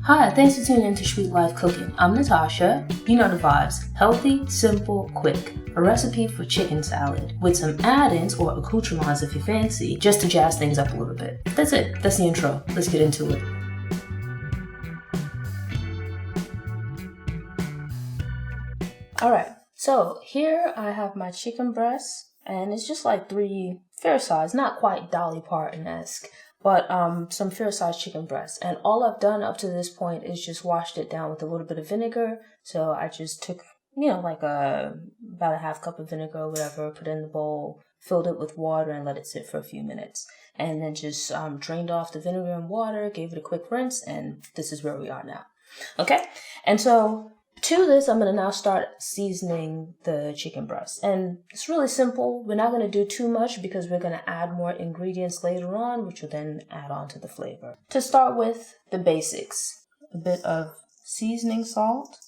Hi, thanks for tuning in to Sweet Life Cooking. I'm Natasha. You know the vibes. Healthy, simple, quick. A recipe for chicken salad with some add-ins or accoutrements if you fancy, just to jazz things up a little bit. That's it. That's the intro. Let's get into it. Alright, so here I have my chicken breast, and it's just like 3 fair size, not quite Dolly Parton-esque, but some fair size chicken breasts. And all I've done up to this point is just washed it down with a little bit of vinegar. So I just took, like about a half cup of vinegar or whatever, put it in the bowl, filled it with water, and let it sit for a few minutes. And then just drained off the vinegar and water, gave it a quick rinse, and this is where we are now. Okay, and so to this, I'm going to now start seasoning the chicken breast. And it's really simple. We're not going to do too much because we're going to add more ingredients later on, which will then add on to the flavor. To start with, the basics. A bit of seasoning salt.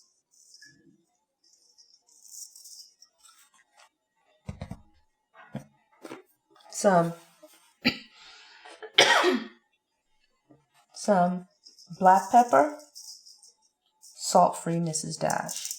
Some black pepper. Salt-free Mrs. Dash.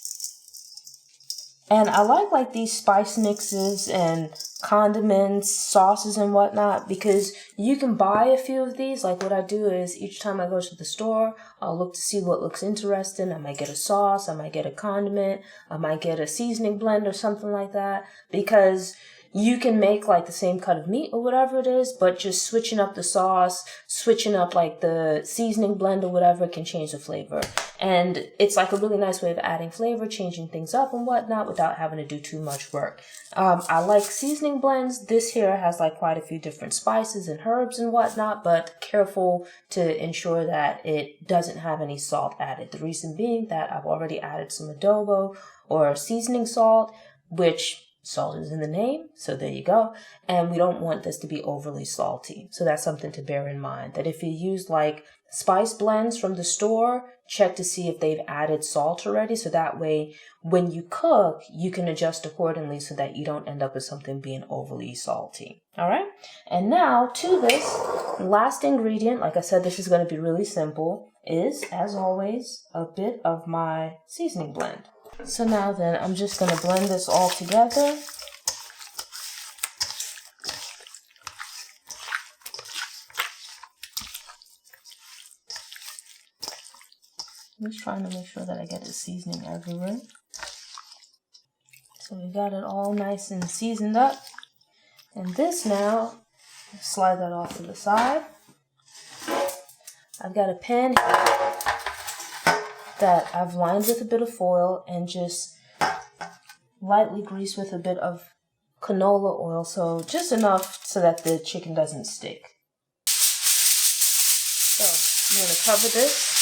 And I like these spice mixes and condiments, sauces and whatnot, because you can buy a few of these. Like what I do is each time I go to the store, I'll look to see what looks interesting. I might get a sauce, I might get a condiment, I might get a seasoning blend or something like that, because you can make like the same cut of meat or whatever it is, but just switching up the sauce, switching up like the seasoning blend or whatever can change the flavor. And it's like a really nice way of adding flavor, changing things up and whatnot without having to do too much work. I like seasoning blends. This here has like quite a few different spices and herbs and whatnot, but careful to ensure that it doesn't have any salt added. The reason being that I've already added some adobo or seasoning salt, which salt is in the name, so there you go. And we don't want this to be overly salty. So that's something to bear in mind, that if you use like spice blends from the store, check to see if they've added salt already. So that way, when you cook, you can adjust accordingly so that you don't end up with something being overly salty. All right. And now to this last ingredient, like I said, this is going to be really simple, is as always, a bit of my seasoning blend. So now then, I'm just going to blend this all together. I'm just trying to make sure that I get the seasoning everywhere. So we got it all nice and seasoned up. And this now, slide that off to the side. I've got a pan here that I've lined with a bit of foil and just lightly greased with a bit of canola oil, so just enough so that the chicken doesn't stick. So I'm going to cover this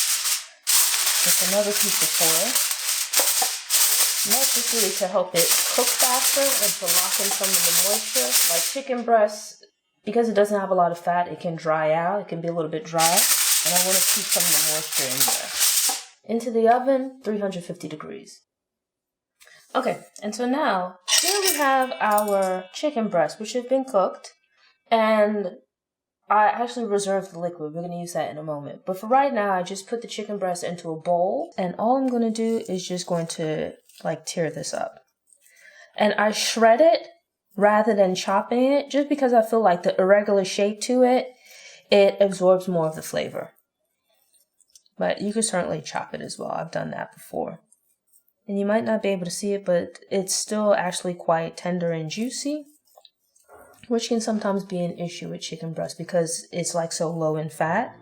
with another piece of foil. And that's just really to help it cook faster and to lock in some of the moisture. Like chicken breast, because it doesn't have a lot of fat, it can dry out. It can be a little bit dry, and I want to keep some of the moisture in there. Into the oven, 350 degrees. Okay, and so now, here we have our chicken breasts, which have been cooked, and I actually reserved the liquid. We're going to use that in a moment. But for right now, I just put the chicken breast into a bowl, and all I'm going to do is just going to, tear this up. And I shred it rather than chopping it, just because I feel like the irregular shape to it, it absorbs more of the flavor. But you could certainly chop it as well. I've done that before. And you might not be able to see it, but it's still actually quite tender and juicy, which can sometimes be an issue with chicken breast because it's like so low in fat.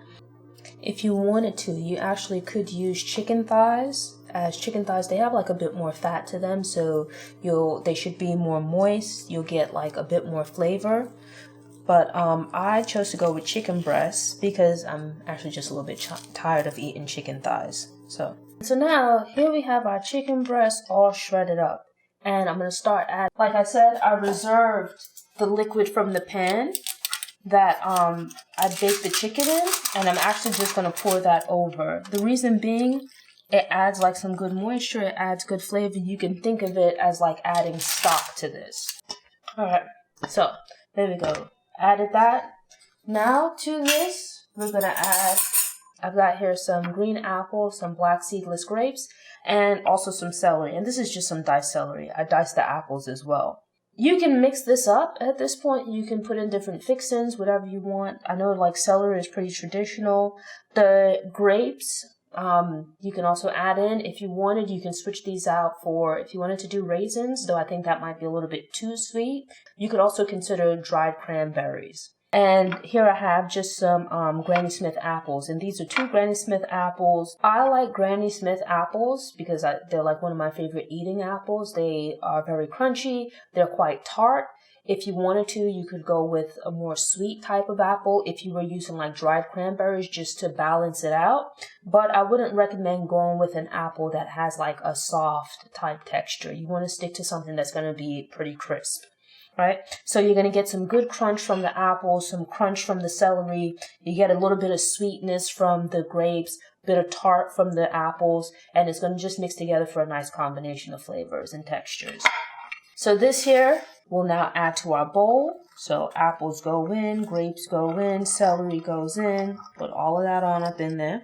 If you wanted to, you actually could use chicken thighs. As chicken thighs, they have like a bit more fat to them, so they should be more moist. You'll get like a bit more flavor. But I chose to go with chicken breasts because I'm actually just a little bit tired of eating chicken thighs. So now here we have our chicken breasts all shredded up. And I'm going to start like I said, I reserved the liquid from the pan that I baked the chicken in. And I'm actually just going to pour that over. The reason being, it adds like some good moisture. It adds good flavor. You can think of it as like adding stock to this. All right. So there we go. Added that. Now to this, we're going to add I've got here some green apples, some black seedless grapes, and also some celery. And this is just some diced celery. I diced the apples as well. You can mix this up at this point. You can put in different fixins, whatever you want. I know like celery is pretty traditional. The grapes, you can also add in. If you wanted, you can switch these out for, if you wanted to do raisins, though I think that might be a little bit too sweet. You could also consider dried cranberries. And here I have just some Granny Smith apples. And these are 2 Granny Smith apples. I like Granny Smith apples because they're like one of my favorite eating apples. They are very crunchy. They're quite tart. If you wanted to, you could go with a more sweet type of apple if you were using like dried cranberries just to balance it out. But I wouldn't recommend going with an apple that has like a soft type texture. You want to stick to something that's going to be pretty crisp. Right? So you're going to get some good crunch from the apples, some crunch from the celery. You get a little bit of sweetness from the grapes, a bit of tart from the apples, and it's going to just mix together for a nice combination of flavors and textures. So this here we'll now add to our bowl. So apples go in, grapes go in, celery goes in. Put all of that on up in there.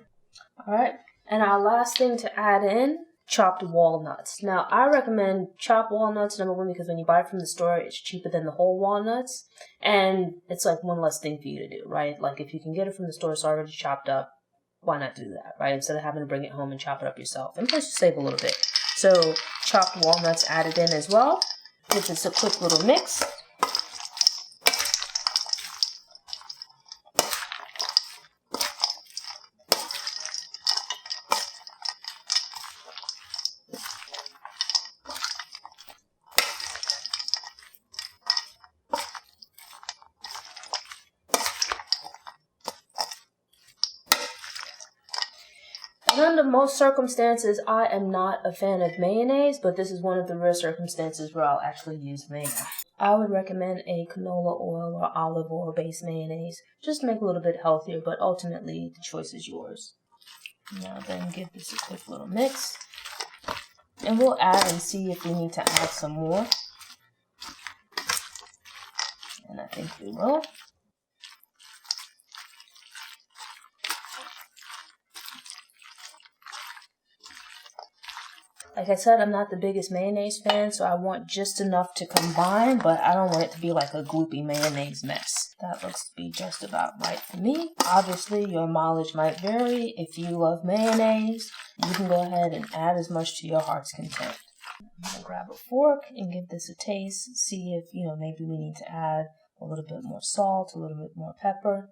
All right. And our last thing to add in, chopped walnuts. Now, I recommend chopped walnuts, number one, because when you buy it from the store, it's cheaper than the whole walnuts. And it's like one less thing for you to do, right? Like if you can get it from the store, it's already chopped up, why not do that, right? Instead of having to bring it home and chop it up yourself. And plus you save a little bit. So chopped walnuts added in as well. Give this a quick little mix. Under most circumstances, I am not a fan of mayonnaise, but this is one of the rare circumstances where I'll actually use mayonnaise. I would recommend a canola oil or olive oil based mayonnaise, just to make it a little bit healthier, but ultimately the choice is yours. Now then give this a quick little mix, and we'll add and see if we need to add some more, and I think we will. Like I said, I'm not the biggest mayonnaise fan, so I want just enough to combine, but I don't want it to be like a gloopy mayonnaise mess. That looks to be just about right for me. Obviously, your mileage might vary. If you love mayonnaise, you can go ahead and add as much to your heart's content. I'm going to grab a fork and give this a taste, see if, maybe we need to add a little bit more salt, a little bit more pepper.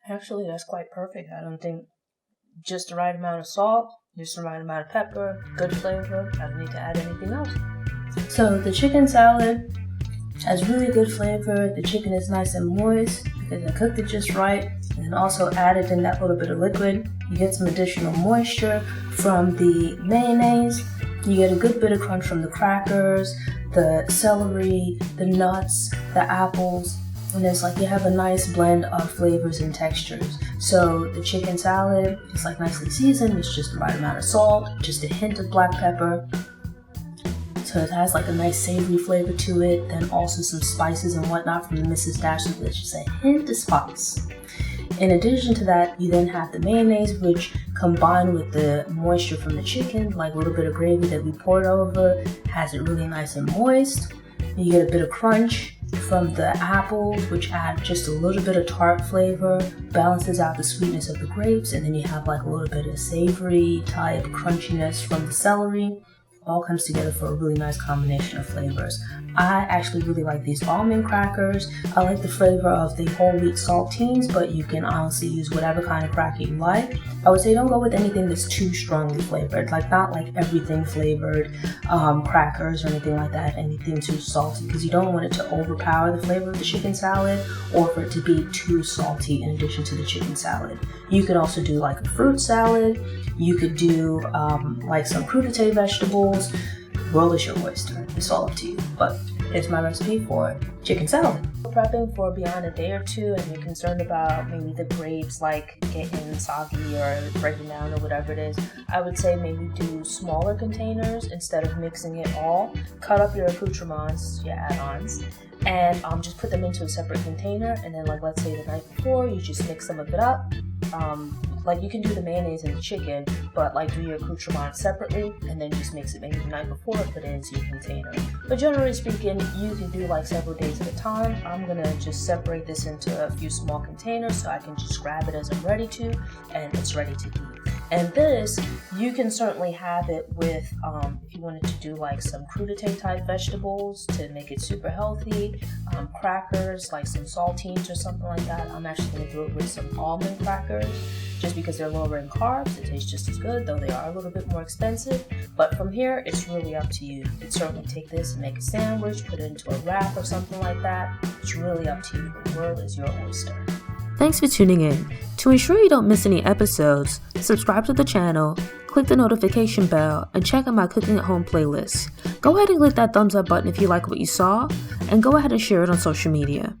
Actually, that's quite perfect. I don't think just the right amount of salt, just the right amount of pepper, good flavor. I don't need to add anything else. So the chicken salad has really good flavor. The chicken is nice and moist because I cooked it just right, and also added in that little bit of liquid. You get some additional moisture from the mayonnaise. You get a good bit of crunch from the crackers, the celery, the nuts, the apples. And it's like you have a nice blend of flavors and textures. So the chicken salad is like nicely seasoned. It's just the right amount of salt, just a hint of black pepper. So it has like a nice savory flavor to it. Then also some spices and whatnot from the Mrs. Dash. So there's just a hint of spice. In addition to that, you then have the mayonnaise, which combined with the moisture from the chicken, like a little bit of gravy that we poured over, has it really nice and moist. You get a bit of crunch from the apples, which add just a little bit of tart flavor, balances out the sweetness of the grapes, and then you have like a little bit of savory type crunchiness from the celery. All comes together for a really nice combination of flavors. I actually really like these almond crackers. I like the flavor of the whole wheat saltines, but you can honestly use whatever kind of cracker you like. I would say don't go with anything that's too strongly flavored, like not like everything flavored crackers or anything like that, anything too salty, because you don't want it to overpower the flavor of the chicken salad or for it to be too salty in addition to the chicken salad. You could also do like a fruit salad. You could do like some crudité vegetables. World is your oyster. It's all up to you. But Here's my recipe for chicken salad. Prepping for beyond a day or two and you're concerned about maybe the grapes like getting soggy or breaking down or whatever it is, I would say maybe do smaller containers instead of mixing it all. Cut up your accoutrements, your add-ons, and just put them into a separate container, and then like let's say the night before you just mix some of it up. Like you can do the mayonnaise and the chicken, but like do your accoutrements separately and then just mix it maybe the night before and put it into your container. But generally speaking, you can do like several days at a time. I'm gonna just separate this into a few small containers so I can just grab it as I'm ready to, and it's ready to eat. And this, you can certainly have it with, if you wanted to do like some crudité type vegetables to make it super healthy, crackers, like some saltines or something like that. I'm actually going to do it with some almond crackers just because they're lower in carbs. It tastes just as good, though they are a little bit more expensive. But from here, it's really up to you. You can certainly take this and make a sandwich, put it into a wrap or something like that. It's really up to you. The world is your oyster. Thanks for tuning in. To ensure you don't miss any episodes, subscribe to the channel, click the notification bell, and check out my cooking at home playlist. Go ahead and click that thumbs up button if you like what you saw, and go ahead and share it on social media.